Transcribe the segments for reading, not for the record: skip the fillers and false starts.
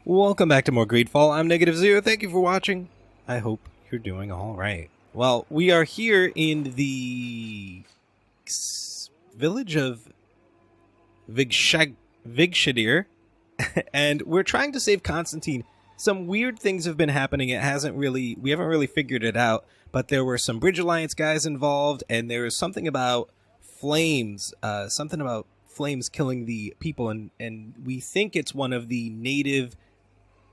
Welcome back to more GreedFall. I'm Negative Zero. Thank you for watching. I hope you're doing all right. Well, we are here in the village of Vigshadir, and we're trying to save Constantine. Some weird things have been happening. We haven't really figured it out, but there were some Bridge Alliance guys involved, and there is something about flames, flames killing the people, and we think it's one of the native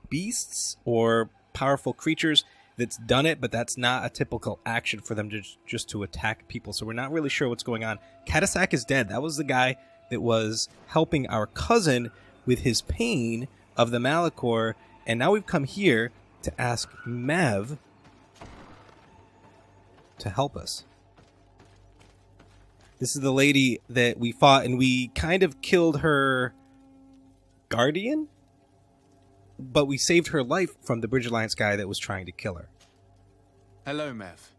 beasts or powerful creatures that's done it, but that's not a typical action for them to just to attack people. So we're not really sure what's going on. Katasak is dead. That was the guy that was helping our cousin with his pain of the Malachor, and now we've come here to ask Mev to help us. This is the lady that we fought, and we kind of killed her guardian, but we saved her life from the Bridge Alliance guy that was trying to kill her. Hello, Mev.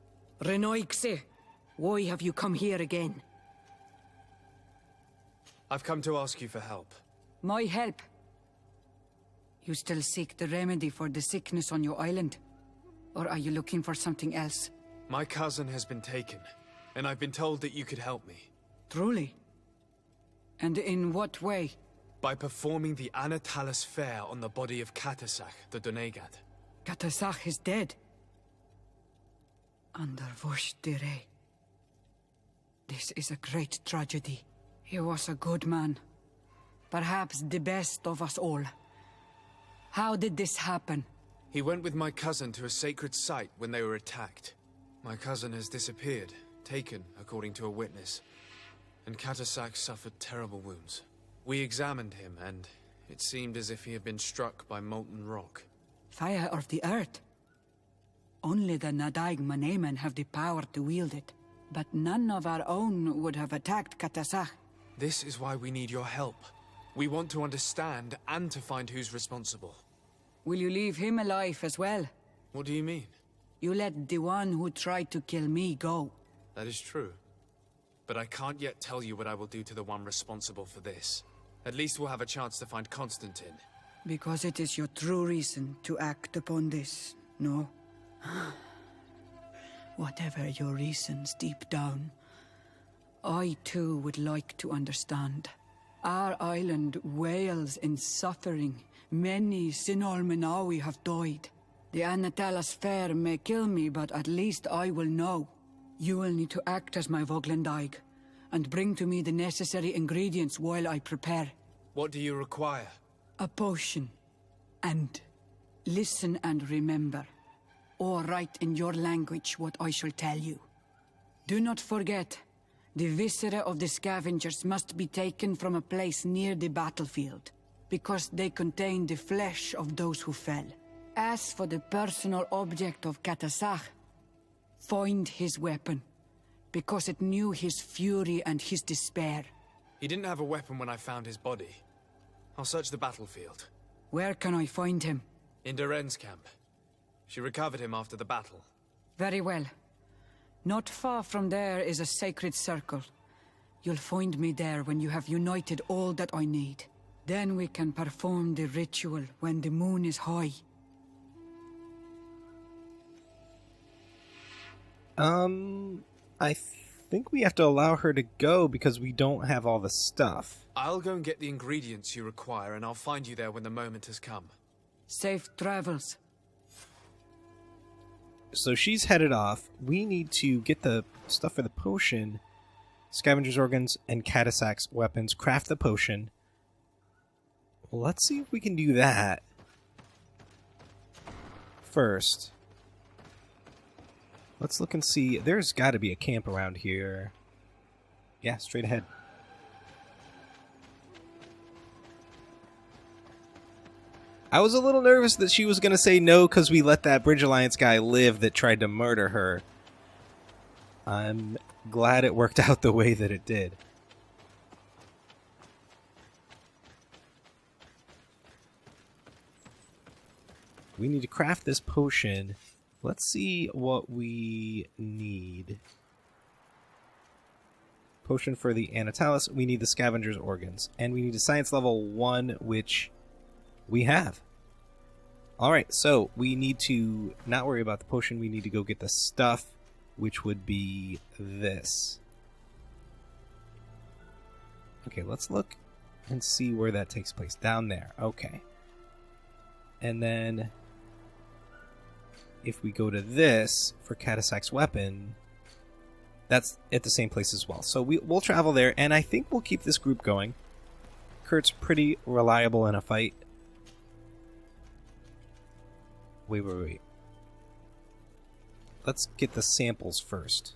Renoixe, why have you come here again? I've come to ask you for help. My help? You still seek the remedy for the sickness on your island? Or are you looking for something else? My cousin has been taken, and I've been told that you could help me. Truly? And in what way? By performing the Anatalis fair on the body of Katasak, the Donegat. Katasak is dead. Under Voshtire. This is a great tragedy. He was a good man. Perhaps the best of us all. How did this happen? He went with my cousin to a sacred site when they were attacked. My cousin has disappeared, taken according to a witness. And Katasak suffered terrible wounds. We examined him, and it seemed as if he had been struck by molten rock. Fire of the earth. Only the Nadaig Manemen have the power to wield it. But none of our own would have attacked Katasak. This is why we need your help. We want to understand and to find who's responsible. Will you leave him alive as well? What do you mean? You let the one who tried to kill me go. That is true. But I can't yet tell you what I will do to the one responsible for this. At least we'll have a chance to find Constantine. Because it is your true reason to act upon this, no? Whatever your reasons deep down, I too would like to understand. Our island wails in suffering. Many Sinol Menawi have died. The Anatalas fair may kill me, but at least I will know. You will need to act as my Voglendaig, and bring to me the necessary ingredients while I prepare. What do you require? A potion. And listen and remember, or write in your language what I shall tell you. Do not forget, the viscera of the scavengers must be taken from a place near the battlefield, because they contain the flesh of those who fell. As for the personal object of Katasak, find his weapon, because it knew his fury and his despair. He didn't have a weapon when I found his body. I'll search the battlefield. Where can I find him? In Doren's camp. She recovered him after the battle. Very well. Not far from there is a sacred circle. You'll find me there when you have united all that I need. Then we can perform the ritual when the moon is high. I think we have to allow her to go because we don't have all the stuff. I'll go and get the ingredients you require, and I'll find you there when the moment has come. Safe travels. So she's headed off. We need to get the stuff for the potion, Scavenger's organs, and Katasak's weapons, craft the potion. Well, let's see if we can do that first. Let's look and see. There's got to be a camp around here. Yeah, straight ahead. I was a little nervous that she was going to say no because we let that Bridge Alliance guy live that tried to murder her. I'm glad it worked out the way that it did. We need to craft this potion. Let's see what we need. Potion for the Anatalis. We need the Scavenger's organs. And we need a science level 1, which we have. Alright, so we need to not worry about the potion. We need to go get the stuff, which would be this. Okay, let's look and see where that takes place. Down there. Okay. And then if we go to this for Katasak's weapon, that's at the same place as well. So we'll travel there, and I think we'll keep this group going. Kurt's pretty reliable in a fight. Wait. Let's get the samples first.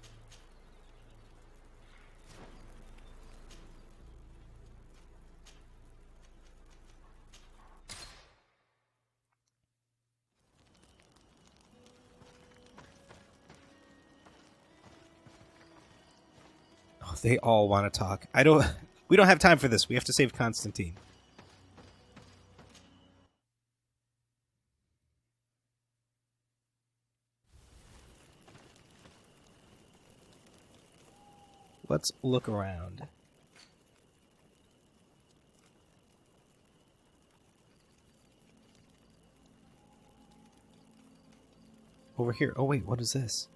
Oh, they all want to talk. We don't have time for this. We have to save Constantine. Let's look around. Over here. Oh wait, what is this?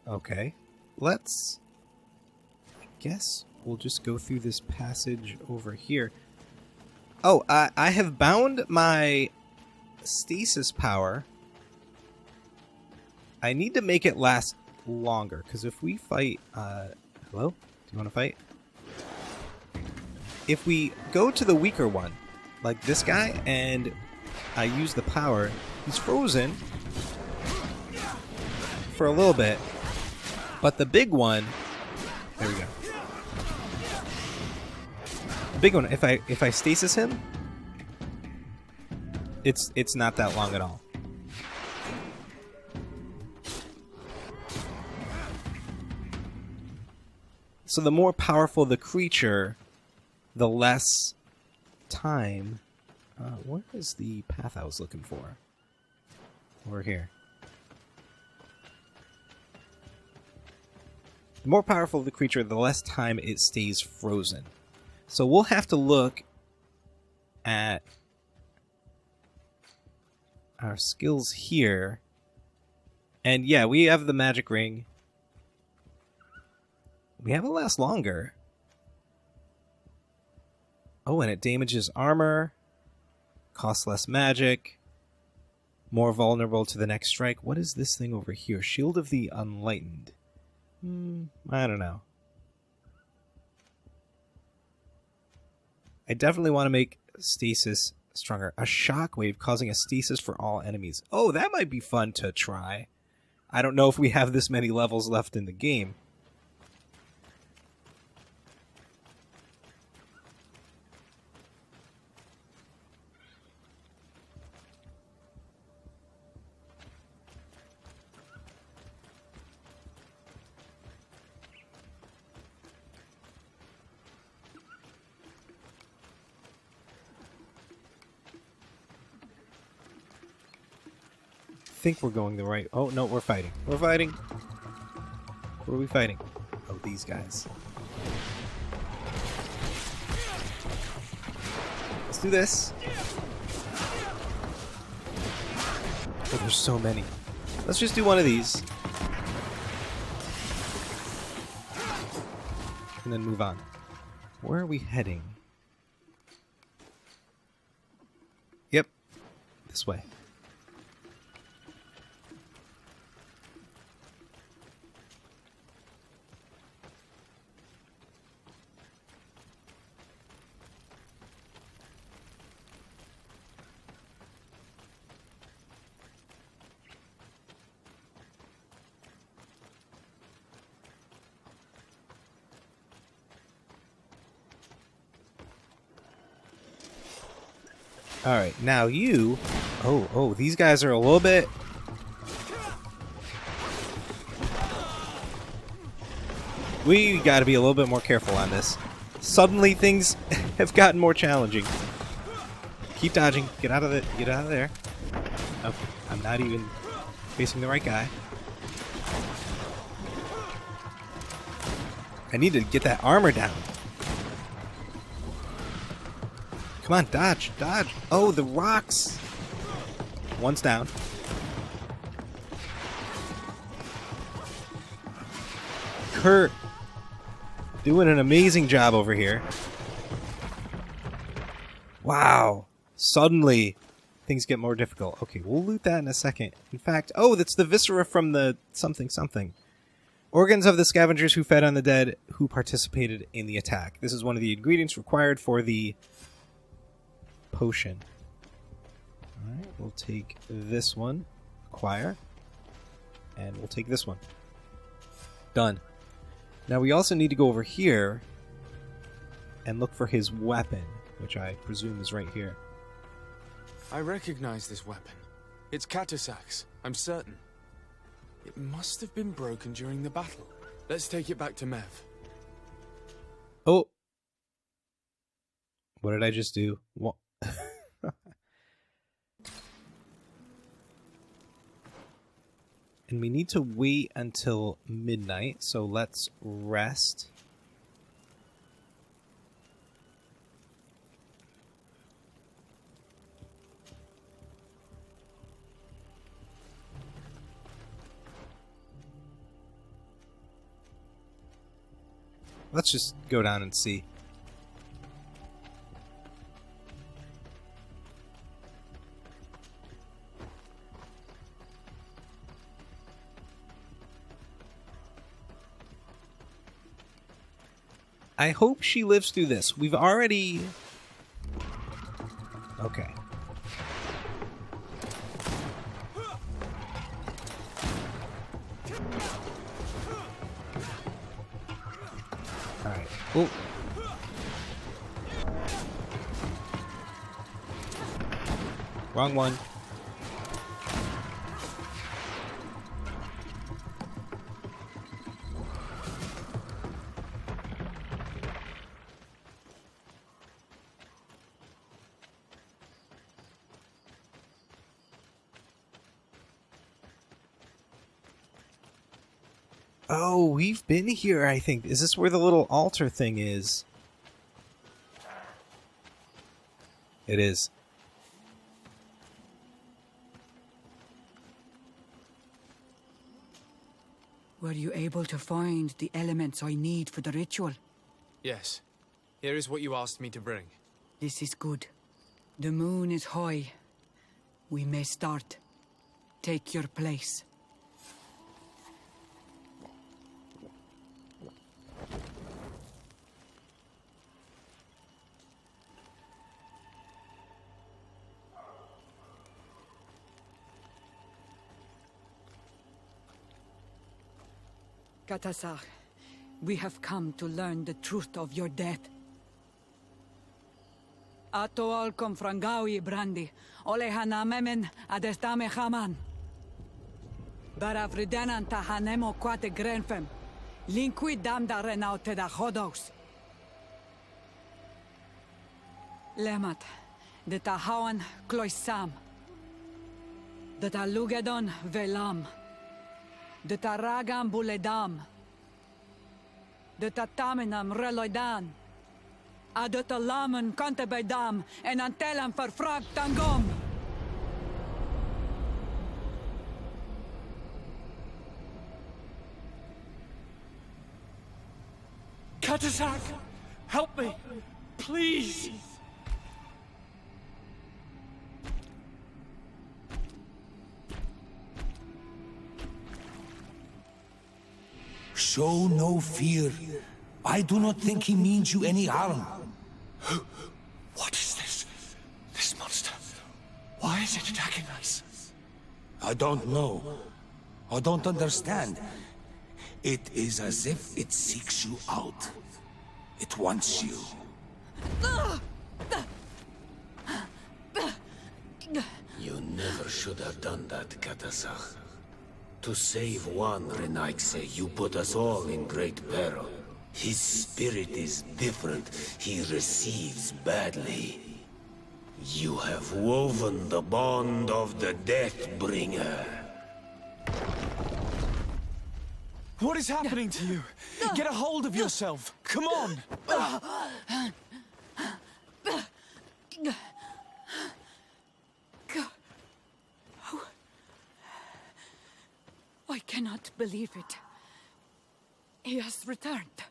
Okay. I guess we'll just go through this passage over here. Oh, I have bound my stasis power. I need to make it last longer, because if we fight... hello? Do you want to fight? If we go to the weaker one, like this guy, and I use the power, he's frozen for a little bit. But the big one... There we go. The big one, if I stasis him, it's not that long at all. So the more powerful the creature, the less time... where is the path I was looking for? Over here. The more powerful the creature, the less time it stays frozen. So we'll have to look at our skills here. And yeah, we have the magic ring. We have it last longer. Oh, and it damages armor. Costs less magic. More vulnerable to the next strike. What is this thing over here? Shield of the Unlightened. I don't know. I definitely want to make stasis stronger. A shockwave causing a stasis for all enemies. Oh, that might be fun to try. I don't know if we have this many levels left in the game. Think we're going the right... Oh, no, we're fighting. We're fighting. Who are we fighting? Oh, these guys. Let's do this. Oh, there's so many. Let's just do one of these. And then move on. Where are we heading? Yep. This way. Alright, now you... Oh, these guys are a little bit... We gotta be a little bit more careful on this. Suddenly things have gotten more challenging. Keep dodging. Get out of there. Okay, I'm not even facing the right guy. I need to get that armor down. Come on, dodge, dodge. Oh, the rocks. One's down. Kurt doing an amazing job over here. Wow. Suddenly, things get more difficult. Okay, we'll loot that in a second. In fact, oh, that's the viscera from the something something. Organs of the scavengers who fed on the dead who participated in the attack. This is one of the ingredients required for the potion. Alright, we'll take this one. Acquire. And we'll take this one. Done. Now we also need to go over here and look for his weapon, which I presume is right here. I recognize this weapon. It's Katasak's, I'm certain. It must have been broken during the battle. Let's take it back to Mev. Oh! What did I just do? What? And we need to wait until midnight, so let's rest. Let's just go down and see. I hope she lives through this. We've already... Okay. Alright. Oh. Wrong one. Oh, we've been here, I think. Is this where the little altar thing is? It is. Were you able to find the elements I need for the ritual? Yes. Here is what you asked me to bring. This is good. The moon is high. We may start. Take your place. Katasar, we have come to learn the truth of your death. Ato al confrangawi brandi, ole hanamemen adestame haman. Baravridenan tahanemo quate grenfem, linqui damda renaute da hodos. Lemat, de tahawan kloisam, de talugedon velam. De taragam buledam. De tatamenam reloidan. A de talamen kantebedam en antelam verfragt tangom. Katasak, help me, please. Show no fear. I do not think he means you any harm. What is this? This monster. Why is it attacking us? I don't know. I don't understand. It is as if it seeks you out. It wants you. You never should have done that, Katasach. To save one Renaikse, you put us all in great peril. His spirit is different. He receives badly. You have woven the bond of the Deathbringer. What is happening to you? Get a hold of yourself. Come on. I cannot believe it. He has returned.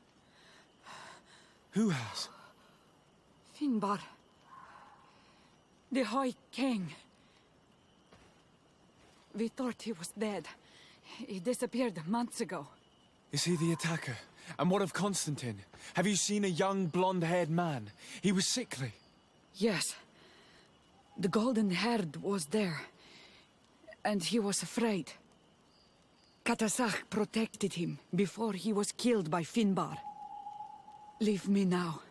Who has? Finbar. The High King. We thought he was dead. He disappeared months ago. Is he the attacker? And what of Constantine? Have you seen a young, blonde-haired man? He was sickly. Yes. The golden-haired was there. And he was afraid. Katasach protected him before he was killed by Finbar. Leave me now.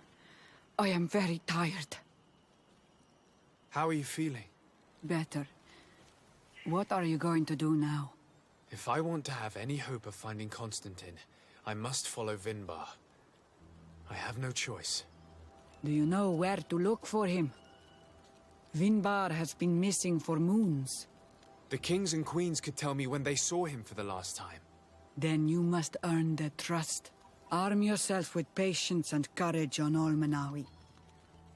I am very tired. How are you feeling? Better. What are you going to do now? If I want to have any hope of finding Constantine, I must follow Vinbar. I have no choice. Do you know where to look for him? Vinbar has been missing for moons. The kings and queens could tell me when they saw him for the last time. Then you must earn their trust. Arm yourself with patience and courage on Olmanawi.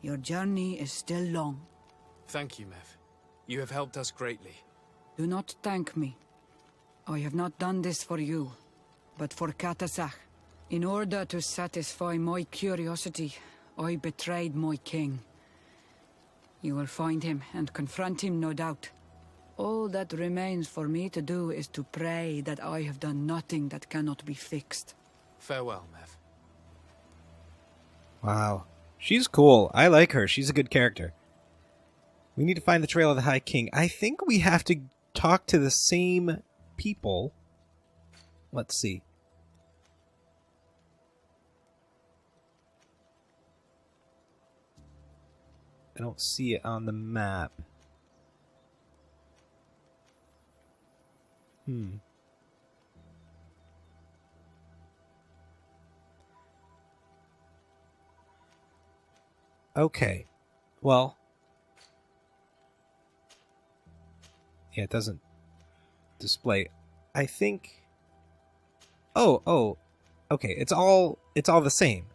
Your journey is still long. Thank you, Mev. You have helped us greatly. Do not thank me. I have not done this for you, but for Katasach. In order to satisfy my curiosity, I betrayed my king. You will find him and confront him, no doubt. All that remains for me to do is to pray that I have done nothing that cannot be fixed. Farewell, Mev. Wow. She's cool. I like her. She's a good character. We need to find the Trail of the High King. I think we have to talk to the same people. Let's see. I don't see it on the map. Okay. Well. Yeah, it doesn't display. I think. Oh. Okay, it's all the same.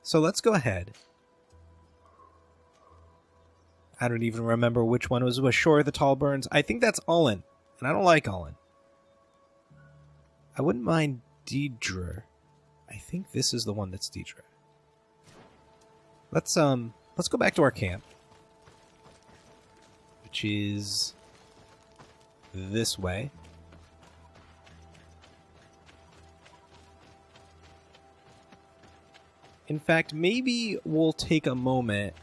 So let's go ahead. I don't even remember which one was Shore of the Tall Burns. I think that's Olin, and I don't like Olin. I wouldn't mind Deidre. I think this is the one that's Deidre. Let's go back to our camp, which is this way. In fact, maybe we'll take a moment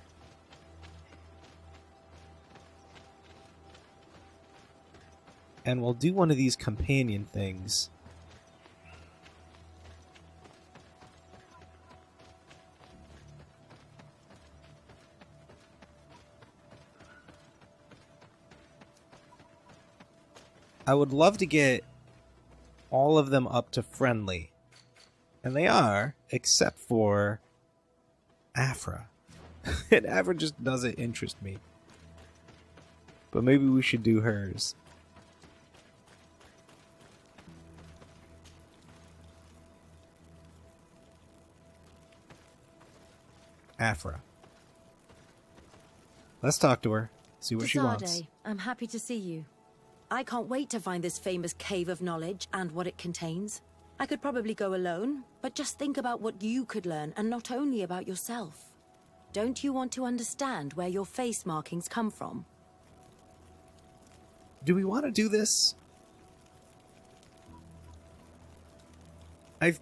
and we'll do one of these companion things. I would love to get all of them up to friendly. And they are, except for Afra. And Afra just doesn't interest me. But maybe we should do hers. Afra. Let's talk to her. See what she wants. I'm happy to see you. I can't wait to find this famous cave of knowledge and what it contains. I could probably go alone, but just think about what you could learn, and not only about yourself. Don't you want to understand where your face markings come from? Do we want to do this? I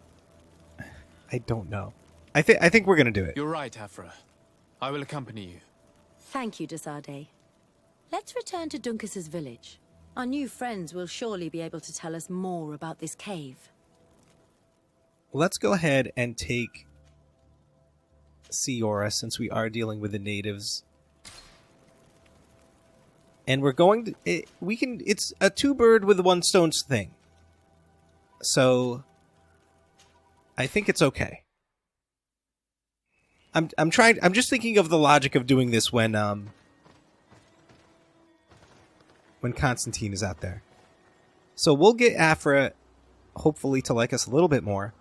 don't know. I think we're gonna do it. You're right, Afra. I will accompany you. Thank you, Desade. Let's return to Duncas's village. Our new friends will surely be able to tell us more about this cave. Let's go ahead and take Siora, since we are dealing with the natives. And we're going to... It's a two-bird with one stone thing. So... I think it's okay. I'm just thinking of the logic of doing this when Constantine is out there. So we'll get Afra, hopefully, to like us a little bit more.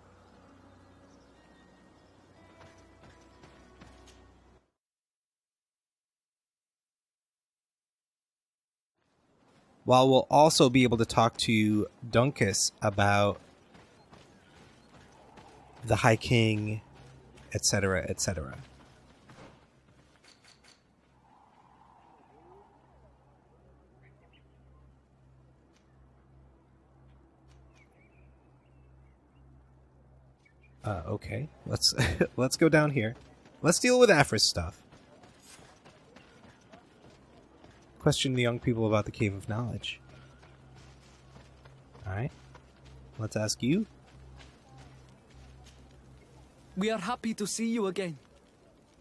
while we'll also be able to talk to Dunkus about the High King, etc., etc. Okay, let's let's go down here. Let's deal with Afra's stuff. Question the young people about the Cave of Knowledge. Alright. Let's ask you. We are happy to see you again.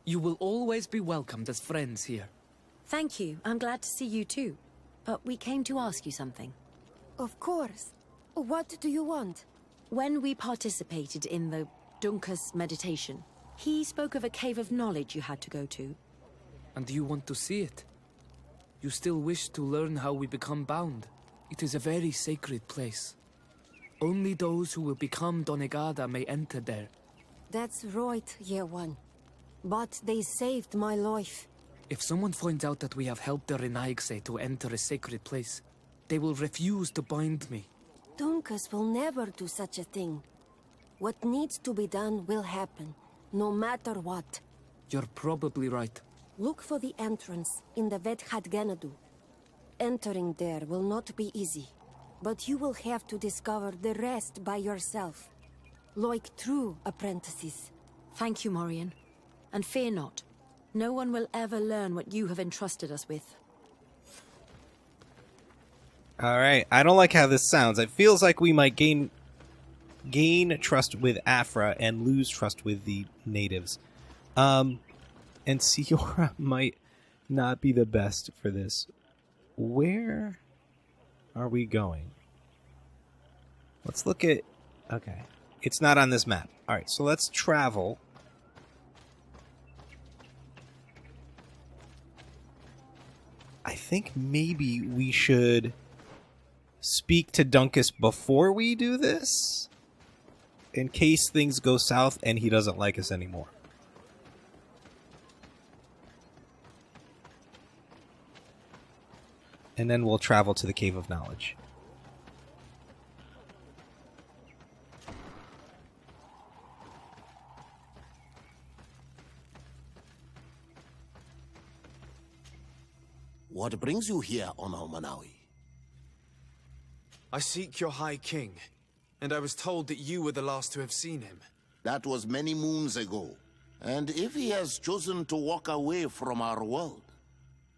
You will always be welcomed as friends here. Thank you. I'm glad to see you too. But we came to ask you something. Of course. What do you want? When we participated in the Dunkus meditation, he spoke of a cave of knowledge you had to go to. And you want to see it? You still wish to learn how we become bound? It is a very sacred place. Only those who will become Donegada may enter there. That's right, Year One. But they saved my life. If someone finds out that we have helped the Renaigse to enter a sacred place, they will refuse to bind me. Dunkus will never do such a thing. What needs to be done will happen, no matter what. You're probably right. Look for the entrance in the Vedhat Ganadu. Entering there will not be easy, but you will have to discover the rest by yourself. Like true apprentices. Thank you, Morian. And fear not. No one will ever learn what you have entrusted us with. Alright, I don't like how this sounds. It feels like we might gain trust with Afra and lose trust with the natives. And Siora might not be the best for this. Where are we going? Let's look at... Okay. It's not on this map. Alright, so let's travel. I think maybe we should speak to Dunkus before we do this, in case things go south and he doesn't like us anymore. And then we'll travel to the Cave of Knowledge. What brings you here, Ono Manawi? I seek your High King, and I was told that you were the last to have seen him. That was many moons ago. And if he has chosen to walk away from our world,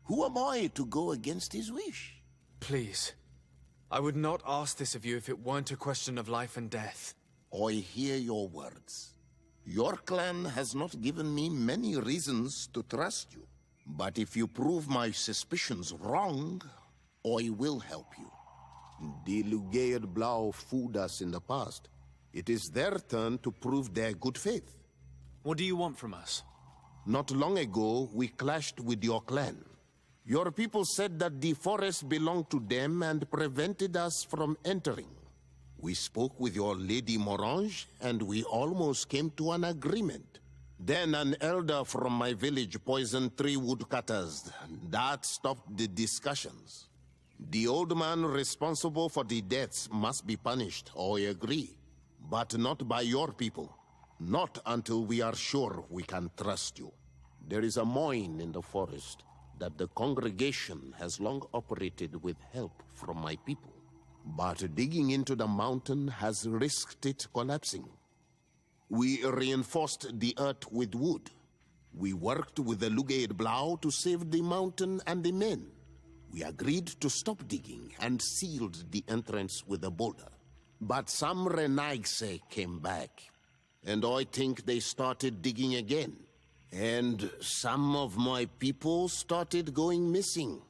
who am I to go against his wish? Please. I would not ask this of you if it weren't a question of life and death. I hear your words. Your clan has not given me many reasons to trust you. But if you prove my suspicions wrong, I will help you. The Lugaid Blau fooled us in the past. It is their turn to prove their good faith. What do you want from us? Not long ago, we clashed with your clan. Your people said that the forest belonged to them and prevented us from entering. We spoke with your Lady Morange, and we almost came to an agreement. Then an elder from my village poisoned 3 woodcutters. That stopped the discussions. The old man responsible for the deaths must be punished, I agree. But not by your people. Not until we are sure we can trust you. There is a mine in the forest that the congregation has long operated with help from my people. But digging into the mountain has risked it collapsing. We reinforced the earth with wood. We worked with the Lugaid Blau to save the mountain and the men. We agreed to stop digging and sealed the entrance with a boulder. But some Renaigse came back, and I think they started digging again. And some of my people started going missing.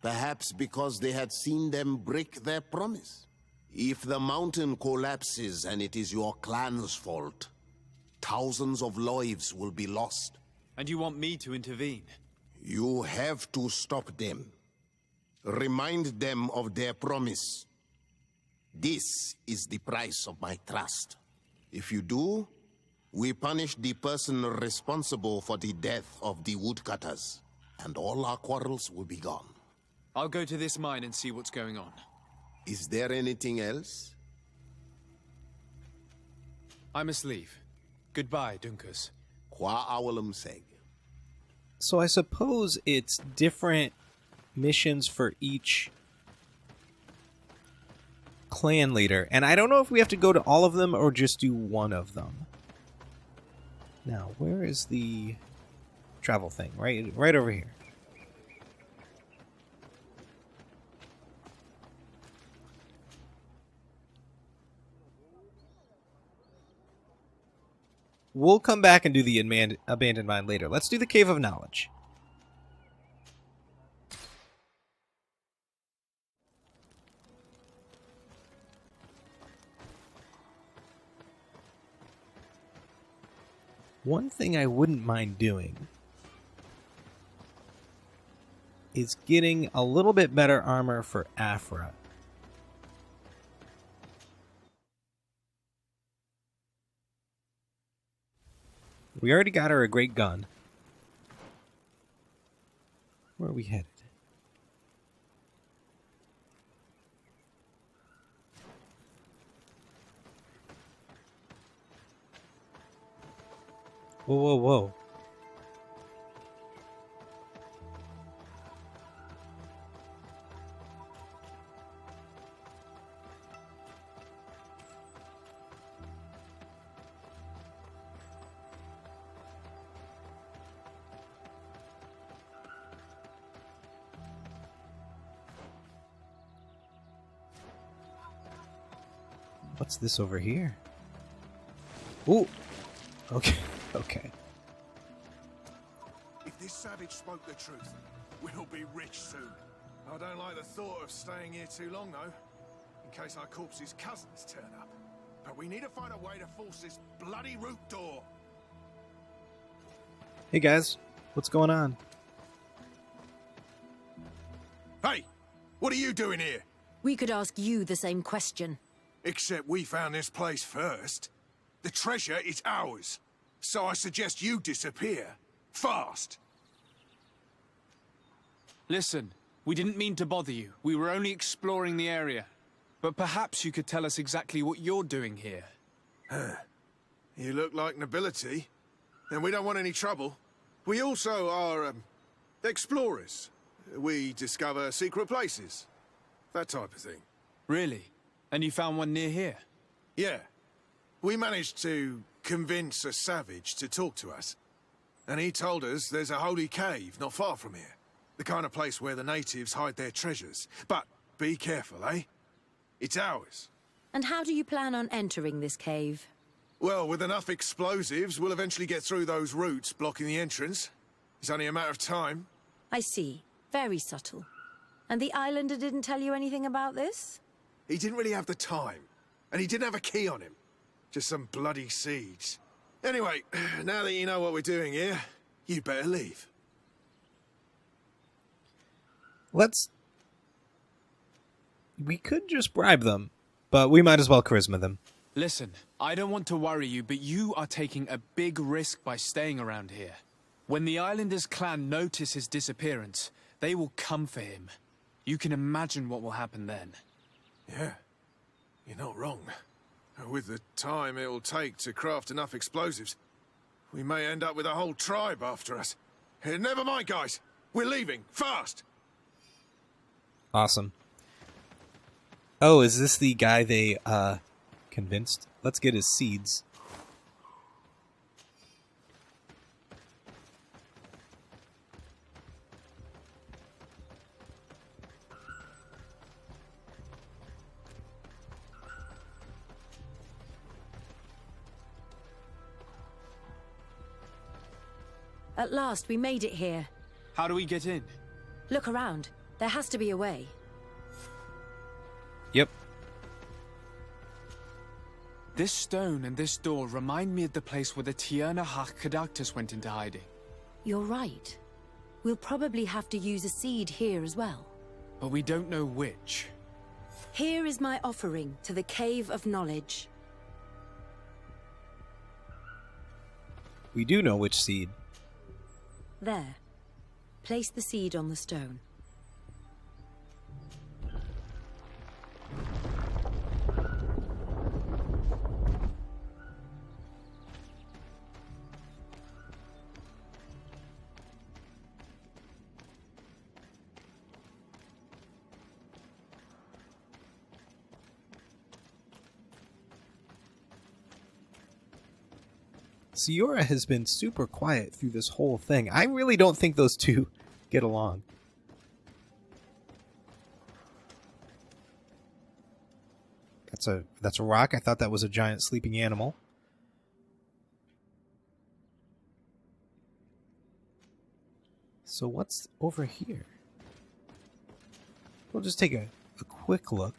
Perhaps because they had seen them break their promise. If the mountain collapses and it is your clan's fault, thousands of lives will be lost. And you want me to intervene? You have to stop them. Remind them of their promise. This is the price of my trust. If you do, we punish the person responsible for the death of the woodcutters, and all our quarrels will be gone. I'll go to this mine and see what's going on. Is there anything else? I must leave. Goodbye, Dunkus. Qua awalum seg. So I suppose it's different missions for each clan leader. And I don't know if we have to go to all of them or just do one of them. Now, where is the travel thing? Right over here. We'll come back and do the abandoned mine later. Let's do the Cave of Knowledge. One thing I wouldn't mind doing is getting a little bit better armor for Afra. We already got her a great gun. Where are we headed? Whoa, whoa, whoa. What's this over here? Ooh. Okay. Okay. If this savage spoke the truth, we'll be rich soon. I don't like the thought of staying here too long, though, in case our corpse's cousins turn up. But we need to find a way to force this bloody root door. Hey guys, what's going on? Hey, what are you doing here? We could ask you the same question. Except we found this place first. The treasure is ours. So I suggest you disappear. Fast. Listen, we didn't mean to bother you. We were only exploring the area. But perhaps you could tell us exactly what you're doing here. You look like nobility. And we don't want any trouble. We also are, explorers. We discover secret places. That type of thing. Really? And you found one near here? Yeah. We managed to convince a savage to talk to us. And he told us there's a holy cave not far from here. The kind of place where the natives hide their treasures. But be careful, eh? It's ours. And how do you plan on entering this cave? Well, with enough explosives, we'll eventually get through those roots blocking the entrance. It's only a matter of time. I see. Very subtle. And the islander didn't tell you anything about this? He didn't really have the time. And he didn't have a key on him. Just some bloody seeds. Anyway, now that you know what we're doing here, you better leave. We could just bribe them, but we might as well charisma them. Listen, I don't want to worry you, but you are taking a big risk by staying around here. When the Islanders' clan notice his disappearance, they will come for him. You can imagine what will happen then. Yeah, you're not wrong. With the time it'll take to craft enough explosives, we may end up with a whole tribe after us. Never mind, guys. We're leaving. Fast! Awesome. Oh, is this the guy they, convinced? Let's get his seeds. At last, we made it here. How do we get in? Look around. There has to be a way. Yep. This stone and this door remind me of the place where the Tierna Hach went into hiding. You're right. We'll probably have to use a seed here as well. But we don't know which. Here is my offering to the Cave of Knowledge. We do know which seed. There. Place the seed on the stone. Siora has been super quiet through this whole thing. I really don't think those two get along. That's a rock. I thought that was a giant sleeping animal. So what's over here? We'll just take a quick look.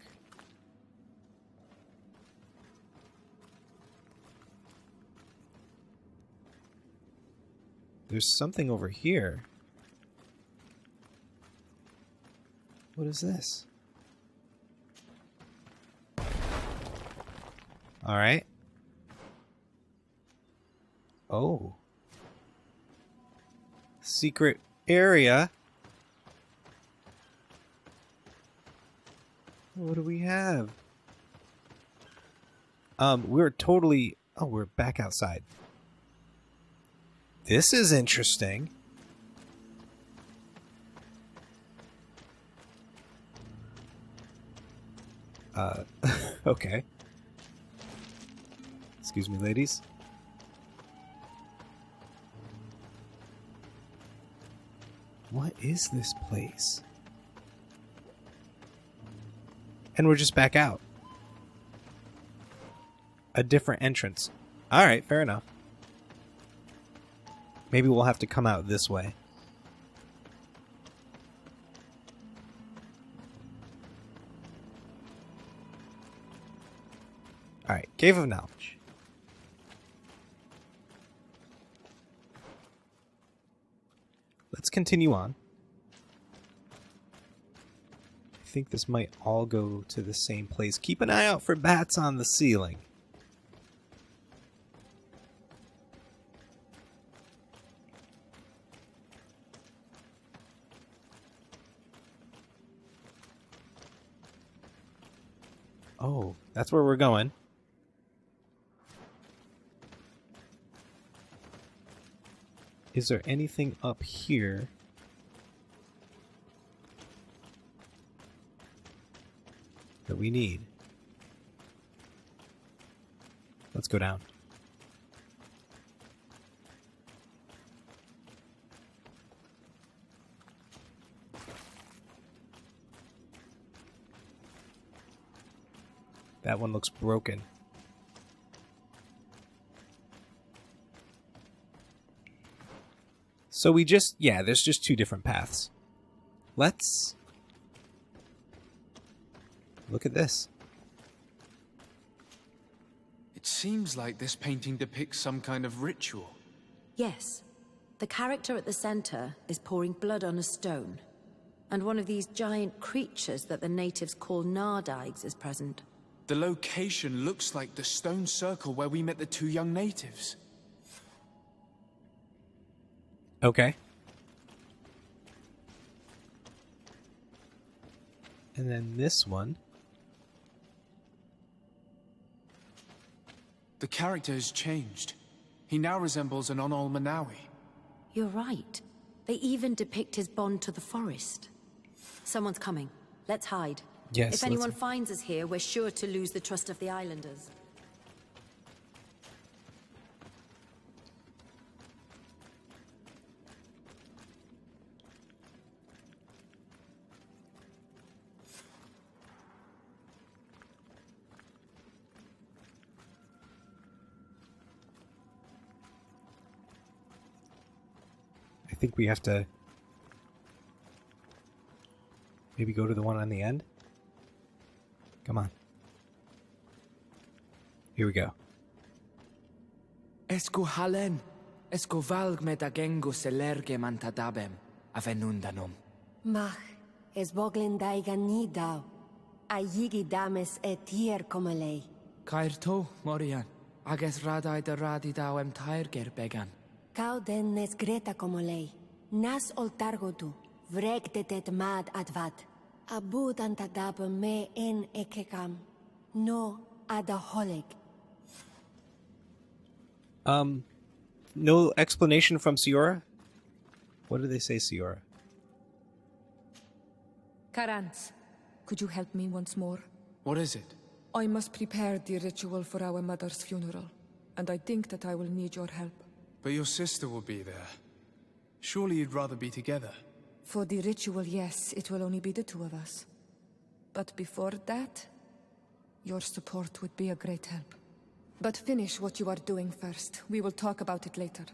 There's something over here. What is this? All right. Oh. Secret area. What do we have? We're totally... Oh, we're back outside. This is interesting. Okay. Excuse me, ladies. What is this place? And we're just back out. A different entrance. Alright, fair enough. Maybe we'll have to come out this way. Alright, Cave of Knowledge. Let's continue on. I think this might all go to the same place. Keep an eye out for bats on the ceiling. Oh, that's where we're going. Is there anything up here? That we need? Let's go down. That one looks broken. So we just... Yeah, there's just two different paths. Let's... Look at this. It seems like this painting depicts some kind of ritual. Yes. The character at the center is pouring blood on a stone. And one of these giant creatures that the natives call Nardigs is present. The location looks like the stone circle where we met the two young natives. Okay. And then this one. The character has changed. He now resembles an Onol Manawi. You're right. They even depict his bond to the forest. Someone's coming. Let's hide. Yes. If anyone finds us here, we're sure to lose the trust of the islanders. I think we have to maybe go to the one on the end. Come on. Here we go. Esco halen, esco valg metagengo selerge mantadabem, avenundanum. Mach, es boglin daigan ni dau. Ayigi dames etier komalei. Kairto, Morian, ages radai de radidau tairger began. Kau den nes greta komalei. Nas oltargotu, vrek detet mad advat. Abud antadab me en ekekam. No adaholeg. No explanation from Siora? What did they say, Siora? Karantz, could you help me once more? What is it? I must prepare the ritual for our mother's funeral. and I think that I will need your help. But your sister will be there. Surely you'd rather be together. For the ritual, yes, it will only be the two of us. But before that, your support would be a great help. But finish what you are doing first. We will talk about it later.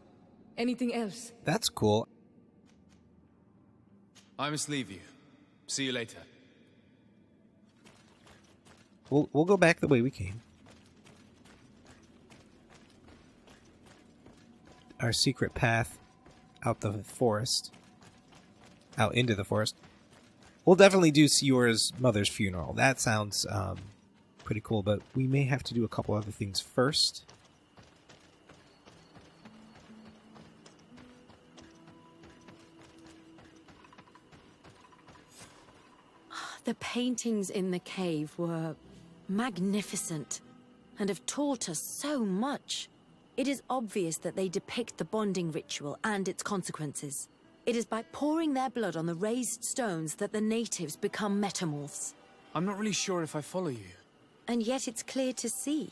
Anything else? That's cool. I must leave you. See you later. We'll go back the way we came. Our secret path out the forest. Out into the forest. We'll definitely do Sior's mother's funeral. That sounds pretty cool, but we may have to do a couple other things first. The paintings in the cave were magnificent and have taught us so much. It is obvious that they depict the bonding ritual and its consequences. It is by pouring their blood on the raised stones that the natives become metamorphs. I'm not really sure if I follow you. And yet it's clear to see.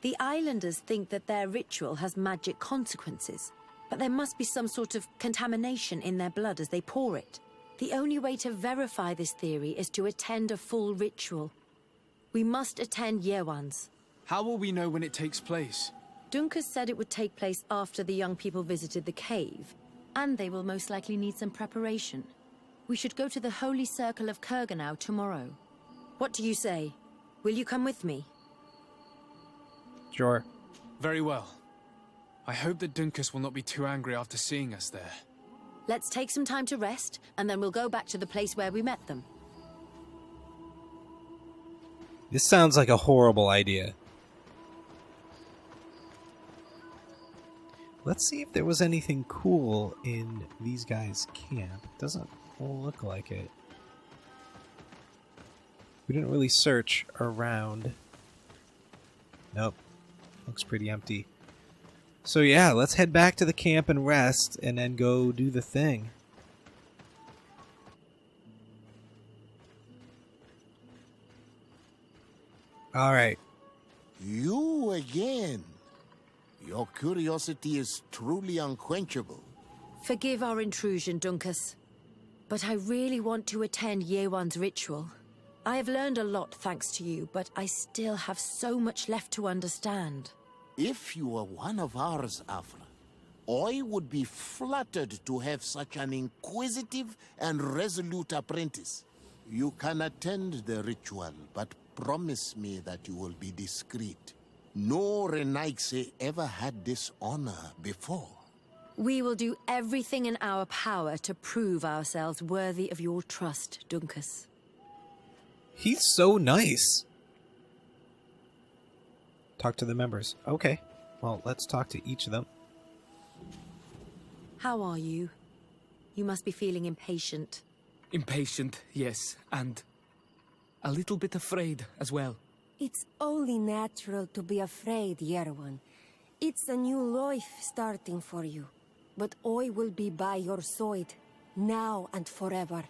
The islanders think that their ritual has magic consequences, but there must be some sort of contamination in their blood as they pour it. The only way to verify this theory is to attend a full ritual. We must attend Yewan's. How will we know when it takes place? Dunkus said it would take place after the young people visited the cave, and they will most likely need some preparation. We should go to the Holy Circle of Kurganau tomorrow. What do you say? Will you come with me? Sure. Very well. I hope that Dunkus will not be too angry after seeing us there. Let's take some time to rest, and then we'll go back to the place where we met them. This sounds like a horrible idea. Let's see if there was anything cool in these guys' camp. Doesn't look like it. We didn't really search around. Nope. Looks pretty empty. So yeah, let's head back to the camp and rest, and then go do the thing. Alright. You again. Your curiosity is truly unquenchable. Forgive our intrusion, Dunkus. But I really want to attend Yewan's ritual. I have learned a lot thanks to you, but I still have so much left to understand. If you were one of ours, Afra, I would be flattered to have such an inquisitive and resolute apprentice. You can attend the ritual, but promise me that you will be discreet. No Renaigse ever had this honor before. We will do everything in our power to prove ourselves worthy of your trust, Dunkus. He's so nice. Talk to the members. Okay. Well, let's talk to each of them. How are you? You must be feeling impatient. Impatient, yes, and a little bit afraid as well. It's only natural to be afraid, Yerwan. It's a new life starting for you. But I will be by your side, now and forever.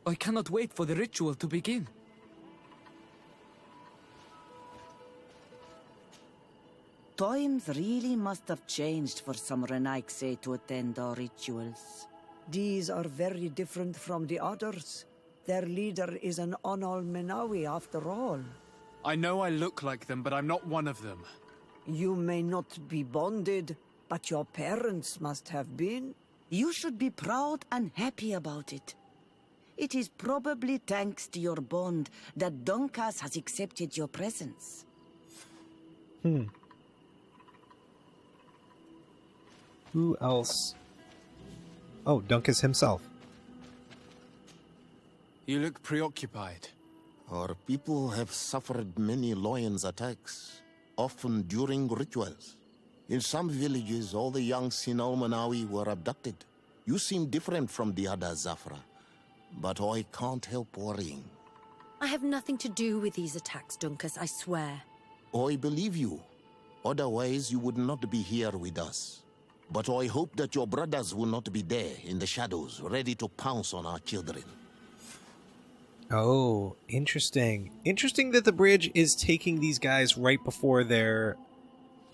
I cannot wait for the ritual to begin. Times really must have changed for some Renaigse to attend our rituals. These are very different from the others. Their leader is an Onol Menawi after all. I know I look like them, but I'm not one of them. You may not be bonded, but your parents must have been. You should be proud and happy about it. It is probably thanks to your bond that Dunkas has accepted your presence. Who else? Oh, Dunkus himself. You look preoccupied. Our people have suffered many lions' attacks, often during rituals. In some villages, all the young Sinal Manawi were abducted. You seem different from the other Zafra, but I can't help worrying. I have nothing to do with these attacks, Dunkus, I swear. I believe you. Otherwise, you would not be here with us. But I hope that your brothers will not be there in the shadows, ready to pounce on our children. Oh, interesting. Interesting that the bridge is taking these guys right before their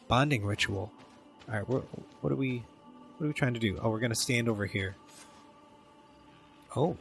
bonding ritual. All right, what are we trying to do? Oh, we're going to stand over here. Oh.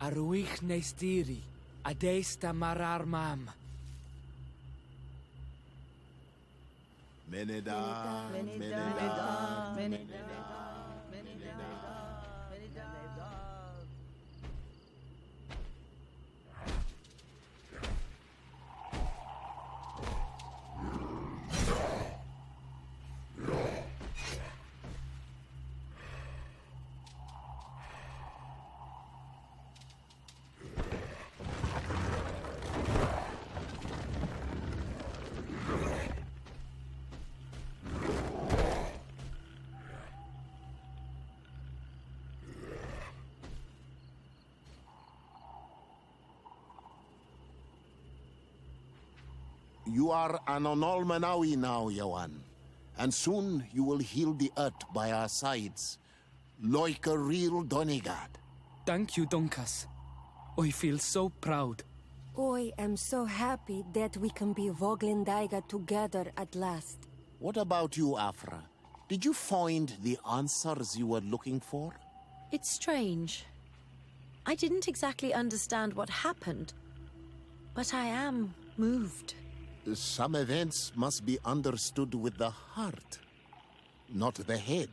Aruich Nestiri, Adesta Marar Mam. Meneda, You are an Onol Manawi now, Yawan. And soon you will heal the earth by our sides, like a real Donegad. Thank you, Donkas. I feel so proud. I am so happy that we can be Voglendaiga together at last. What about you, Afra? Did you find the answers you were looking for? It's strange. I didn't exactly understand what happened, but I am moved. Some events must be understood with the heart, not the head.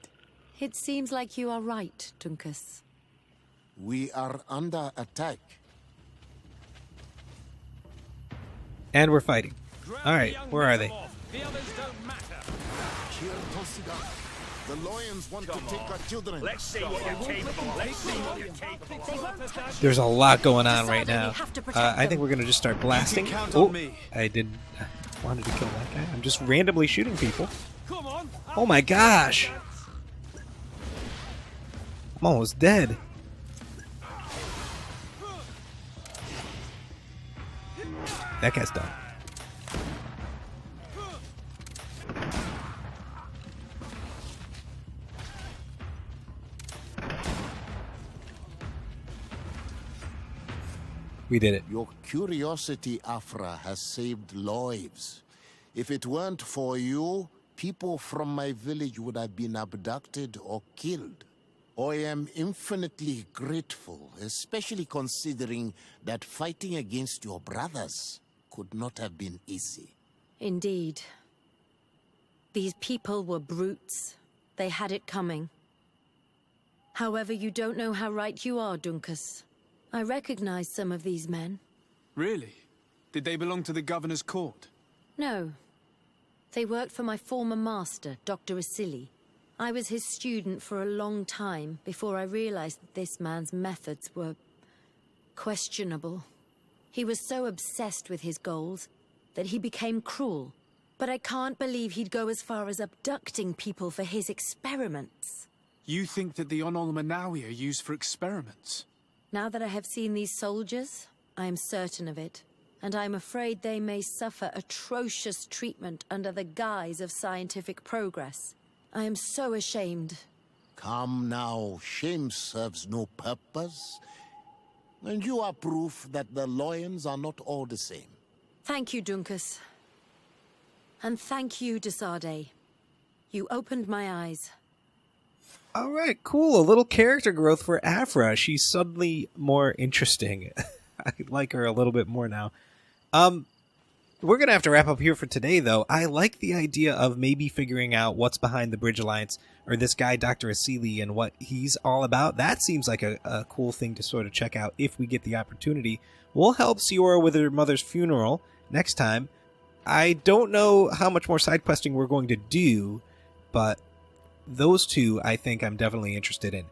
It seems like you are right, Dunkus. We are under attack. And we're fighting. All right, where are they? The others don't matter. The Loyans want to take our children. Let's see what you're capable of. Let's see what you're capable of. There's a lot going on right now. I think we're going to just start blasting. Oh, I wanted to kill that guy. I'm just randomly shooting people. Oh my gosh. I'm almost dead. That guy's done. We did it. Your curiosity, Afra, has saved lives. If it weren't for you, people from my village would have been abducted or killed. I am infinitely grateful, especially considering that fighting against your brothers could not have been easy. Indeed. These people were brutes. They had it coming. However, you don't know how right you are, Dunkus. I recognize some of these men. Really? Did they belong to the governor's court? No. They worked for my former master, Dr. Asili. I was his student for a long time before I realized that this man's methods were questionable. He was so obsessed with his goals that he became cruel. But I can't believe he'd go as far as abducting people for his experiments. You think that the Onol Manawi are used for experiments? Now that I have seen these soldiers, I am certain of it. And I'm afraid they may suffer atrocious treatment under the guise of scientific progress. I am so ashamed. Come now, shame serves no purpose. And you are proof that the Loyans are not all the same. Thank you, Dunkus. And thank you, Desade. You opened my eyes. All right, cool. A little character growth for Afra. She's suddenly more interesting. I like her a little bit more now. We're going to have to wrap up here for today, though. I like the idea of maybe figuring out what's behind the Bridge Alliance, or this guy, Dr. Asili, and what he's all about. That seems like a cool thing to sort of check out if we get the opportunity. We'll help Siora with her mother's funeral next time. I don't know how much more side questing we're going to do, but those two I think I'm definitely interested in.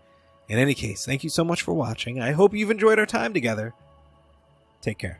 In any case, thank you so much for watching. I hope you've enjoyed our time together. Take care.